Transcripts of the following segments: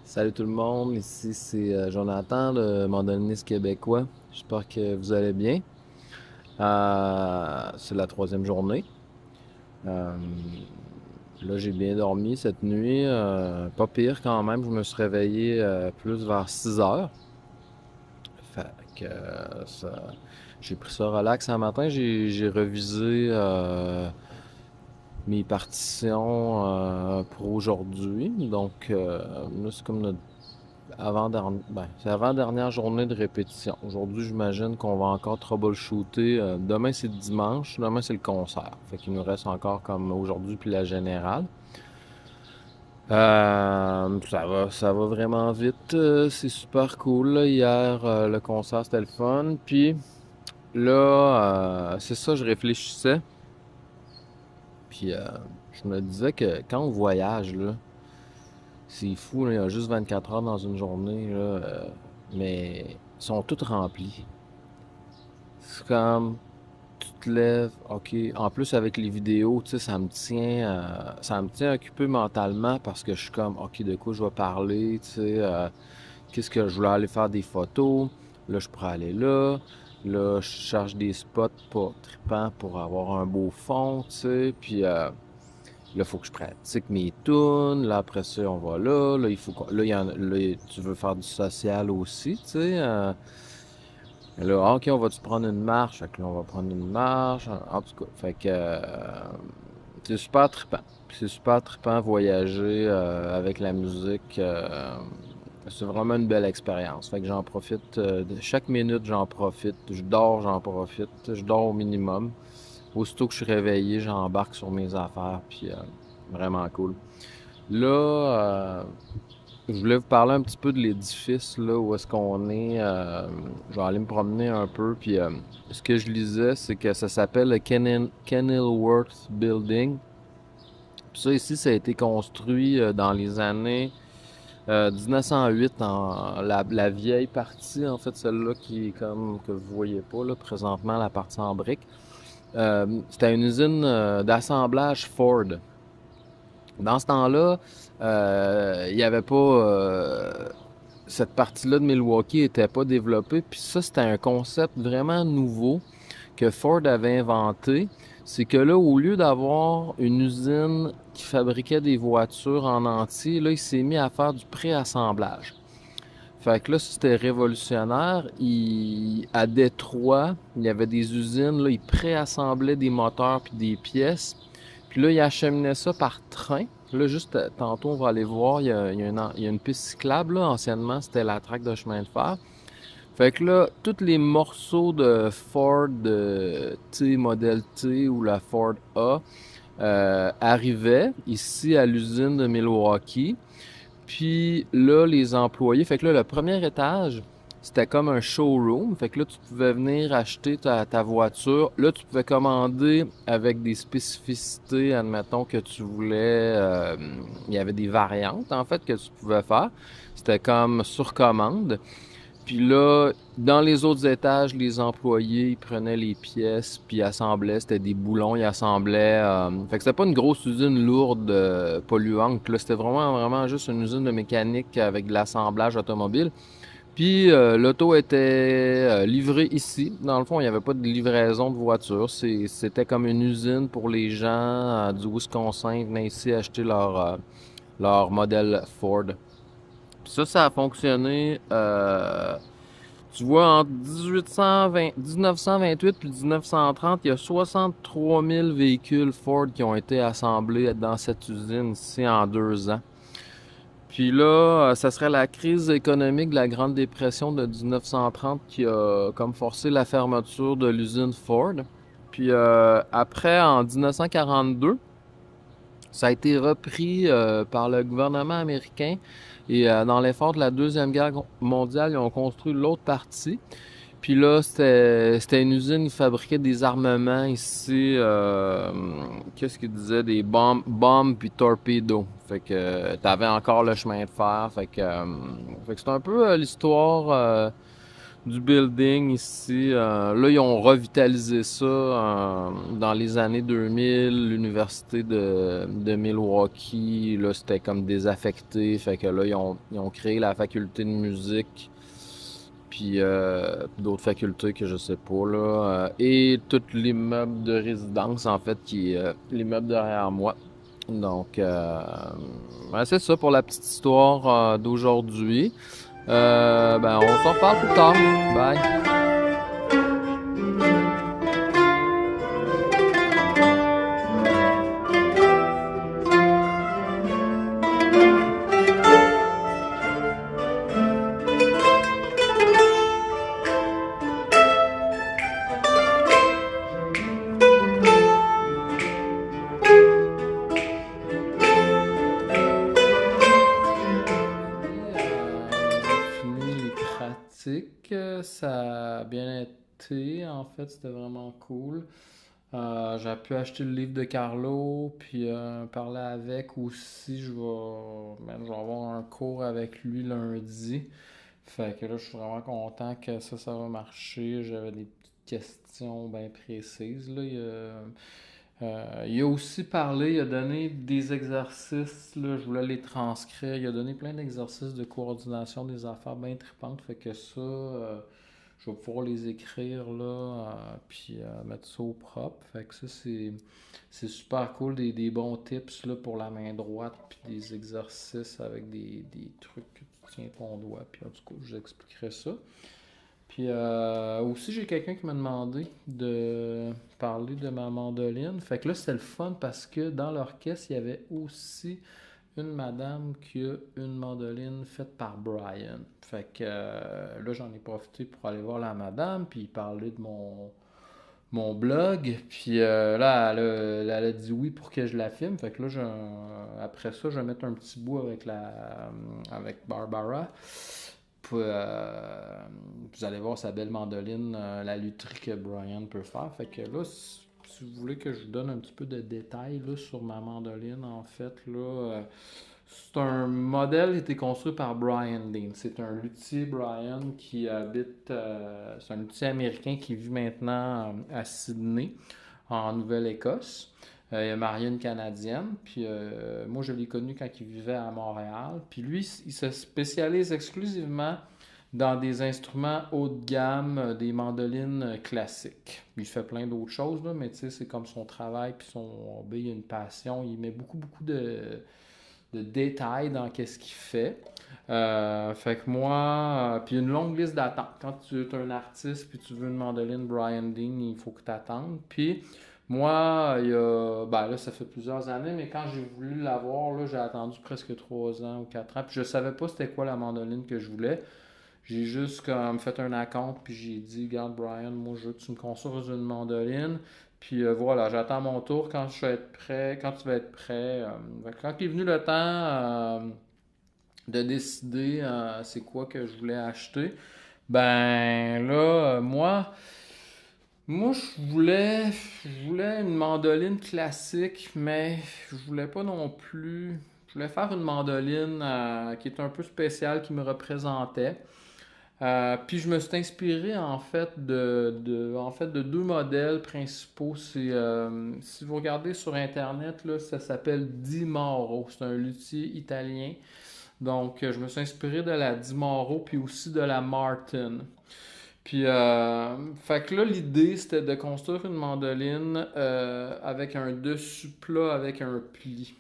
Salut tout le monde, ici c'est Jonathan, le mandolинiste québécois. J'espère que vous allez bien. C'est la troisième journée. Euh, Là, j'ai bien dormi cette nuit. Pas pire quand même. Je me suis réveillé plus vers 6 heures. Fait que j'ai pris ça relax un matin. J'ai revisé mes partitions pour aujourd'hui. Donc, là, c'est comme notre c'est avant-dernière journée de répétition. Aujourd'hui, j'imagine qu'on va encore troubleshooter. Demain, c'est dimanche. Demain, c'est le concert. Fait qu'il nous reste encore comme aujourd'hui puis la générale. Ça va vraiment vite. C'est super cool, là. Hier, le concert, c'était le fun. Puis là, c'est ça, je réfléchissais. Puis je me disais que quand on voyage, là, c'est fou, là, il y a juste 24 heures dans une journée, là, mais ils sont toutes remplis. C'est comme, tu te lèves, ok. En plus, avec les vidéos, tu sais, ça me tient occupé mentalement parce que je suis comme, ok, de quoi je vais parler, tu sais, qu'est-ce que je voulais aller faire des photos. Là, je pourrais aller là. Là, je cherche des spots pas trippants pour avoir un beau fond, tu sais. Puis là, il faut que je pratique mes tunes. Là, après ça, on va là. Là, il faut là, là, tu veux faire du social aussi, tu sais. Là, ok, on va-tu prendre une marche? Fait que là, on va prendre une marche. En tout cas, fait que c'est super trippant. Puis c'est super trippant voyager avec la musique. C'est vraiment une belle expérience. Fait que j'en profite. De chaque minute, j'en profite. Je dors, j'en profite. Je dors au minimum. Aussitôt que je suis réveillé, j'embarque sur mes affaires. Puis vraiment cool. Là, je voulais vous parler un petit peu de l'édifice, là, où est-ce qu'on est. Je vais aller me promener un peu. Puis ce que je lisais, c'est que ça s'appelle le Kenilworth Building. Puis ça, ici, ça a été construit dans les années 1908, la vieille partie, en fait, celle-là qui est comme que vous voyez pas, là, présentement, la partie en briques. C'était une usine d'assemblage Ford. Dans ce temps-là, il n'y avait pas cette partie-là de Milwaukee n'était pas développée. Puis ça, c'était un concept vraiment nouveau que Ford avait inventé. C'est que là, au lieu d'avoir une usine qui fabriquait des voitures en entier, là, il s'est mis à faire du préassemblage. Fait que là, c'était révolutionnaire. À Détroit, il y avait des usines, là, ils préassemblaient des moteurs puis des pièces. Puis là, ils acheminaient ça par train. Là, juste tantôt, on va aller voir, il y a une piste cyclable, là. Anciennement, c'était la traque de chemin de fer. Fait que là, tous les morceaux de Ford T, modèle T ou la Ford A arrivaient ici à l'usine de Milwaukee. Puis là, les employés, fait que là, le premier étage, c'était comme un showroom. Fait que là, tu pouvais venir acheter ta voiture. Là, tu pouvais commander avec des spécificités, admettons que tu voulais. Il y avait des variantes, en fait, que tu pouvais faire. C'était comme sur commande. Puis là, dans les autres étages, les employés, ils prenaient les pièces, puis ils assemblaient. C'était des boulons, ils assemblaient. Fait que c'était pas une grosse usine lourde, polluante. Là, c'était vraiment juste une usine de mécanique avec de l'assemblage automobile. Puis l'auto était livrée ici. Dans le fond, il n'y avait pas de livraison de voiture. C'était comme une usine pour les gens du Wisconsin. Ils venaient ici acheter leur modèle Ford. Puis ça a fonctionné. Tu vois, entre 1928 puis 1930, il y a 63 000 véhicules Ford qui ont été assemblés dans cette usine ici en 2 ans. Puis là, ça serait la crise économique de la Grande Dépression de 1930 qui a comme forcé la fermeture de l'usine Ford. Puis après, en 1942, ça a été repris par le gouvernement américain et dans l'effort de la Deuxième Guerre mondiale, ils ont construit l'autre partie. Puis là, c'était une usine qui fabriquait des armements ici. Qu'est-ce qu'ils disaient? Des bombes puis torpedos. Fait que t'avais encore le chemin de fer. Fait que c'est un peu l'histoire du building ici. Là, ils ont revitalisé ça dans les années 2000. L'université de Milwaukee, là, c'était comme désaffecté. Fait que là, ils ont créé la faculté de musique. Puis d'autres facultés que je sais pas, là. Et tout l'immeuble de résidence, en fait, qui est l'immeuble derrière moi. Donc, ouais, c'est ça pour la petite histoire d'aujourd'hui. Ben, on s'en reparle plus tard. Bye. J'ai fini les pratiques. Ça a bien été. En fait, c'était vraiment cool. J'ai pu acheter le livre de Carlo, puis parler avec aussi. Je vais avoir un cours avec lui lundi. Fait que là, je suis vraiment content que ça va marcher. J'avais des petites questions bien précises, là. Il a aussi parlé, il a donné des exercices, là, je voulais les transcrire. Il a donné plein d'exercices de coordination des affaires bien tripantes. Fait que ça, je vais pouvoir les écrire là, puis mettre ça au propre. Fait que ça, c'est super cool. Des bons tips là, pour la main droite, puis des exercices avec des trucs que tu tiens ton doigt. Puis en tout cas, je vous expliquerai ça. Puis aussi, j'ai quelqu'un qui m'a demandé de parler de ma mandoline. Fait que là, c'est le fun parce que dans l'orchestre, il y avait aussi une madame qui a une mandoline faite par Brian. Fait que là, j'en ai profité pour aller voir la madame, puis parler de mon blog. Puis là, elle a dit oui pour que je la filme. Fait que là, après ça, je vais mettre un petit bout avec Barbara. Puis, vous allez voir sa belle mandoline, la lutherie que Brian peut faire. Fait que là, si vous voulez que je vous donne un petit peu de détails là, sur ma mandoline, en fait, là, c'est un modèle qui a été construit par Brian Dean. C'est un luthier, Brian, qui habite. C'est un luthier américain qui vit maintenant à Sydney, en Nouvelle-Écosse. Il a marié une Canadienne, puis moi je l'ai connu quand il vivait à Montréal. Puis lui, il se spécialise exclusivement dans des instruments haut de gamme, des mandolines classiques. Il fait plein d'autres choses, là, mais tu sais, c'est comme son travail, puis son hobby, il a une passion. Il met beaucoup, beaucoup de détails dans qu'est-ce qu'il fait. Fait que moi, puis une longue liste d'attente. Quand tu es un artiste puis tu veux une mandoline Brian Dean, il faut que tu attendes. Puis moi, ben là, ça fait plusieurs années, mais quand j'ai voulu l'avoir, là, j'ai attendu presque 3 ans ou 4 ans. Puis je savais pas c'était quoi la mandoline que je voulais. J'ai juste comme fait un account, puis j'ai dit, regarde Brian, moi je veux que tu me construises une mandoline. Puis voilà, j'attends mon tour quand je vais être prêt, quand tu vas être prêt. Quand il est venu le temps de décider c'est quoi que je voulais acheter, ben là, moi je voulais une mandoline classique, mais je voulais pas non plus. Je voulais faire une mandoline qui est un peu spéciale, qui me représentait. Puis je me suis inspiré en fait de deux modèles principaux. Si vous regardez sur internet là, ça s'appelle Di Mauro. C'est un luthier italien. Donc je me suis inspiré de la Di Mauro puis aussi de la Martin. Puis fait que là l'idée c'était de construire une mandoline avec un dessus plat avec un pli.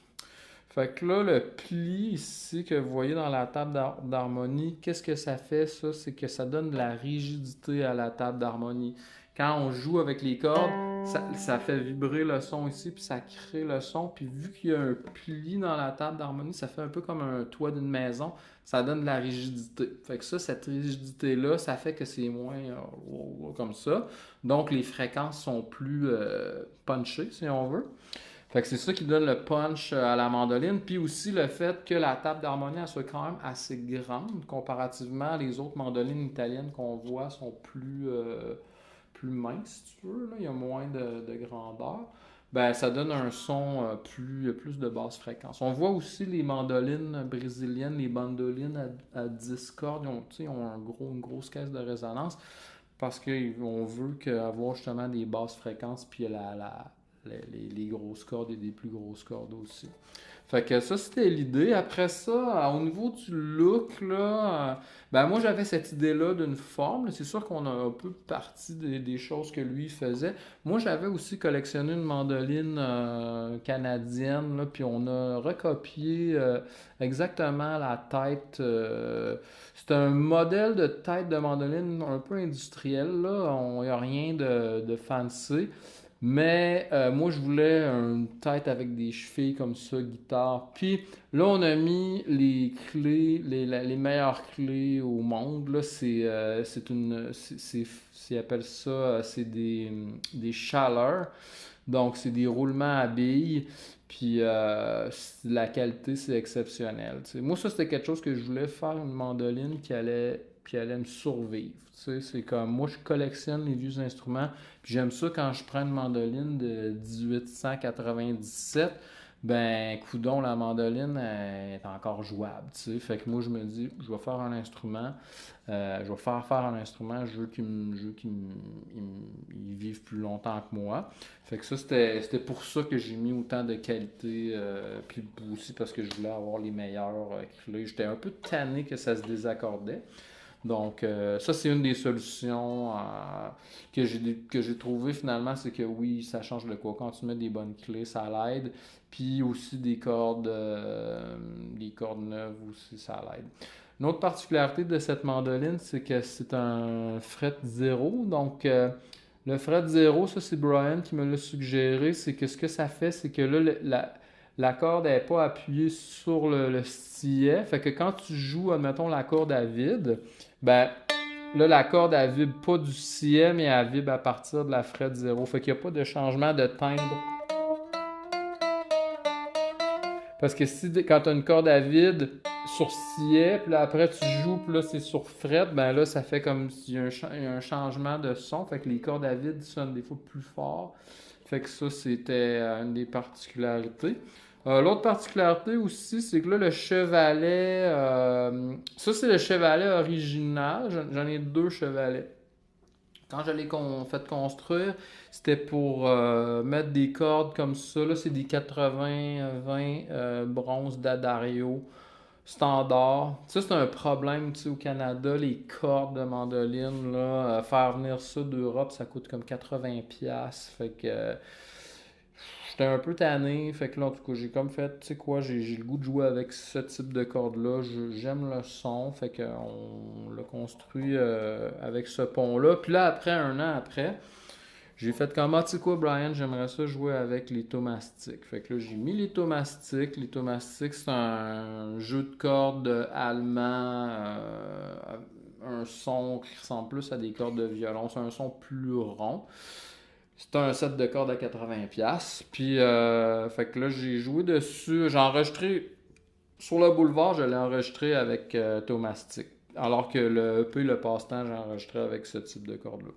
Fait que là, le pli ici que vous voyez dans la table d'harmonie, qu'est-ce que ça fait, ça? C'est que ça donne de la rigidité à la table d'harmonie. Quand on joue avec les cordes, ça fait vibrer le son ici, puis ça crée le son. Puis vu qu'il y a un pli dans la table d'harmonie, ça fait un peu comme un toit d'une maison, ça donne de la rigidité. Fait que ça, cette rigidité-là, ça fait que c'est moins comme ça. Donc les fréquences sont plus punchées, si on veut. Fait que c'est ça qui donne le punch à la mandoline. Puis aussi le fait que la table d'harmonie elle soit quand même assez grande comparativement les autres mandolines italiennes qu'on voit sont plus minces, si tu veux. Là. Il y a moins de grandeur. ben ça donne un son plus de basse fréquence. On voit aussi les mandolines brésiliennes, les bandolines à 10 cordes, ils ont une grosse caisse de résonance parce qu'on veut avoir justement des basses fréquences puis les grosses cordes et des plus grosses cordes aussi. Fait que ça, c'était l'idée. Après ça, au niveau du look, là, ben moi j'avais cette idée-là d'une forme. C'est sûr qu'on a un peu parti des choses que lui faisait. Moi j'avais aussi collectionné une mandoline canadienne, là, puis on a recopié exactement la tête. C'est un modèle de tête de mandoline un peu industriel, là. Il n'y a rien de fancy. Mais moi, je voulais une tête avec des chevilles comme ça, guitare. Puis là, on a mis les clés, les meilleures clés au monde. Là, ils appellent ça, c'est des chaleurs. Donc, c'est des roulements à billes. Puis la qualité, c'est exceptionnel. Tu sais. Moi, ça, c'était quelque chose que je voulais faire, une mandoline qui allait me survivre. Tu sais, c'est comme, moi, je collectionne les vieux instruments. Puis j'aime ça quand je prends une mandoline de 1897. Ben, coudon, la mandoline est encore jouable, tu sais. Fait que moi, je me dis, je vais faire un instrument, je vais faire un instrument, je veux qu'il vive plus longtemps que moi. Fait que ça, c'était pour ça que j'ai mis autant de qualité, puis aussi parce que je voulais avoir les meilleurs clés. J'étais un peu tanné que ça se désaccordait. Donc, ça, c'est une des solutions que j'ai trouvé finalement, c'est que oui, ça change le quoi. Quand tu mets des bonnes clés, ça l'aide. Puis aussi des cordes neuves aussi, ça l'aide. Une autre particularité de cette mandoline, c'est que c'est un fret zéro. Donc, le fret zéro, ça, c'est Brian qui me l'a suggéré. C'est que ce que ça fait, c'est que là, la corde n'est pas appuyée sur le stylet. Fait que quand tu joues, admettons, la corde à vide, ben là, la corde, elle vibre pas du stylet, mais elle vibre à partir de la fret zéro. Fait qu'il n'y a pas de changement de timbre. Parce que si quand tu as une corde à vide sur stylet, puis là après tu joues, puis là c'est sur fret, ben là ça fait comme s'il y a un changement de son. Fait que les cordes à vide sonnent des fois plus fort. Fait que ça, c'était une des particularités. L'autre particularité aussi, c'est que là, le chevalet, ça c'est le chevalet original. J'en ai deux chevalets. Quand je l'ai fait construire, c'était pour mettre des cordes comme ça. Là, c'est des 80-20 bronze d'Addario standard. Ça, c'est un problème, tu sais, au Canada, les cordes de mandoline, là, faire venir ça d'Europe, ça coûte comme 80$. Fait que j'étais un peu tanné. Fait que là, en tout cas, j'ai comme fait, tu sais quoi, j'ai le goût de jouer avec ce type de cordes-là. J'aime le son. Fait qu'on l'a construit avec ce pont-là. Puis là, après, un an après, j'ai fait comme, ah, tu sais quoi, Brian, j'aimerais ça jouer avec les Tomastiques. Fait que là, j'ai mis les Tomastiques. Les Tomastiques, c'est un jeu de cordes allemand, un son qui ressemble plus à des cordes de violon. C'est un son plus rond. C'est un set de cordes à 80$. Puis, fait que là, j'ai joué dessus. J'ai enregistré sur le boulevard, je l'ai enregistré avec Tomastic. Alors que le EP, le passe-temps, j'ai enregistré avec ce type de cordes-là.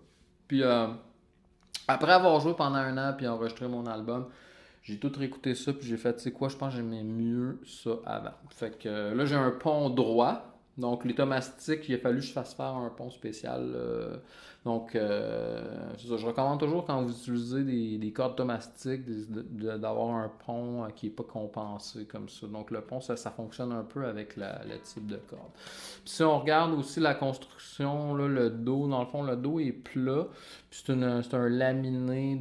Puis, après avoir joué pendant un an puis enregistré mon album, j'ai tout réécouté ça puis j'ai fait, tu sais quoi, je pense que j'aimais mieux ça avant. Fait que là, j'ai un pont droit. Donc, les tomastiques, il a fallu que je fasse faire un pont spécial. Donc, c'est ça, je recommande toujours quand vous utilisez des cordes tomastiques d'avoir un pont qui n'est pas compensé comme ça. Donc, le pont, ça fonctionne un peu avec le type de corde. Puis, si on regarde aussi la construction, là, le dos, dans le fond, le dos est plat. Puis, c'est un laminé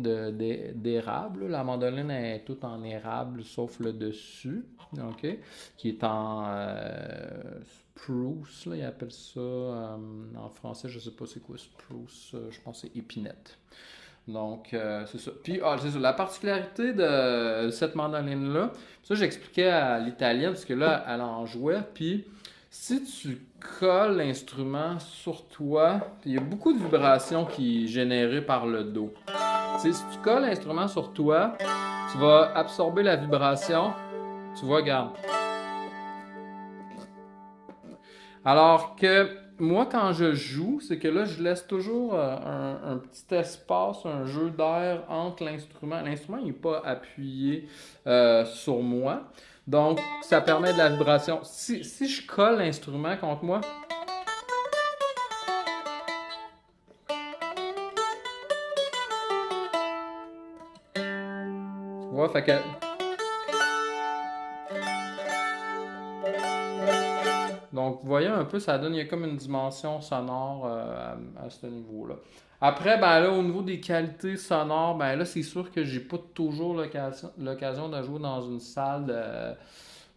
d'érable. La mandoline est toute en érable, sauf le dessus, ok, qui est en spruce, là, ils appellent ça en français, je sais pas c'est quoi spruce, je pense que c'est épinette. Donc, c'est ça. Puis, c'est ça. La particularité de cette mandoline-là, ça, j'expliquais à l'italienne, parce que là, elle en jouait. Puis, si tu colles l'instrument sur toi, il y a beaucoup de vibrations qui sont générées par le dos. Tu sais, si tu colles l'instrument sur toi, tu vas absorber la vibration. Tu vois, regarde. Alors que moi, quand je joue, c'est que là, je laisse toujours un petit espace, un jeu d'air entre l'instrument. L'instrument, il n'est pas appuyé sur moi. Donc, ça permet de la vibration. Si je colle l'instrument contre moi, tu vois, fait que donc, vous voyez un peu, ça donne, il y a comme une dimension sonore à ce niveau-là. Après, ben là, au niveau des qualités sonores, ben là, c'est sûr que j'ai pas toujours l'occasion de jouer dans une salle de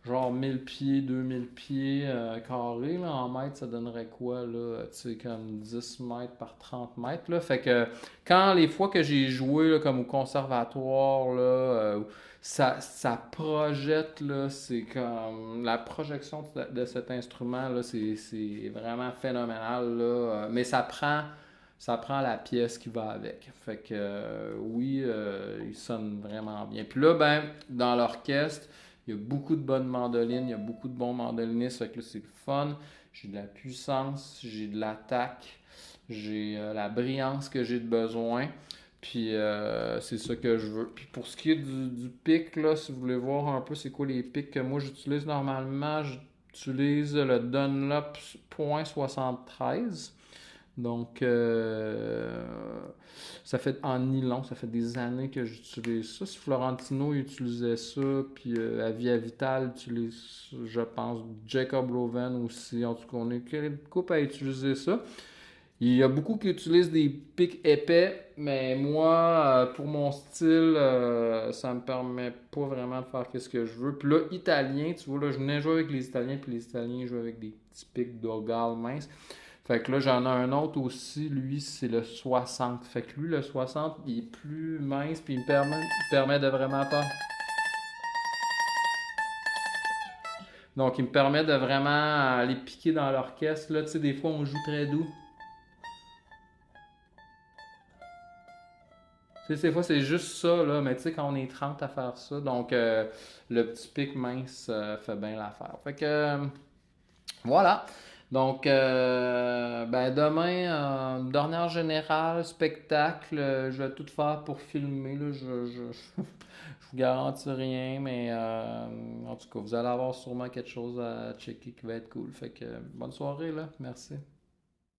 genre 1000 pieds, 2000 pieds carrés, là. En mètres, ça donnerait quoi, là? Tu sais, comme 10 mètres par 30 mètres, là. Fait que quand les fois que j'ai joué, là, comme au conservatoire, là, ça projette, là, c'est comme la projection de cet instrument, là, c'est vraiment phénoménal, là. Mais ça prend la pièce qui va avec. Fait que oui, il sonne vraiment bien. Puis là, ben, dans l'orchestre, il y a beaucoup de bonnes mandolines, il y a beaucoup de bons mandolinistes, fait que là, c'est le fun. J'ai de la puissance, j'ai de l'attaque, j'ai la brillance que j'ai de besoin. Puis c'est ça que je veux. Puis pour ce qui est du pic, là, si vous voulez voir un peu c'est quoi les pics que moi j'utilise normalement, j'utilise le Dunlop .73. Donc ça fait en nylon, ça fait des années que j'utilise ça. Si Florentino utilisait ça, puis Avia Vital utilise, je pense, Jacob Loven aussi. En tout cas, on est une couple à utiliser ça. Il y a beaucoup qui utilisent des pics épais, mais moi, pour mon style, ça me permet pas vraiment de faire ce que je veux. Puis là, italien, tu vois, là, je venais jouer avec les Italiens, puis les Italiens jouent avec des petits pics d'orgal mince. Fait que là, j'en ai un autre aussi, lui, c'est le 60. Fait que lui, le 60, il est plus mince, puis il me permet de vraiment pas. Donc, il me permet de vraiment aller piquer dans l'orchestre. Là, tu sais, des fois, on joue très doux. Tu sais, des fois, c'est juste ça, là, mais tu sais, quand on est 30 à faire ça, donc le petit pic mince fait bien l'affaire. Fait que, voilà. Donc, ben demain, dernière générale, spectacle, je vais tout faire pour filmer, là, je vous garantis rien, mais en tout cas, vous allez avoir sûrement quelque chose à checker qui va être cool. Fait que, bonne soirée, là, merci.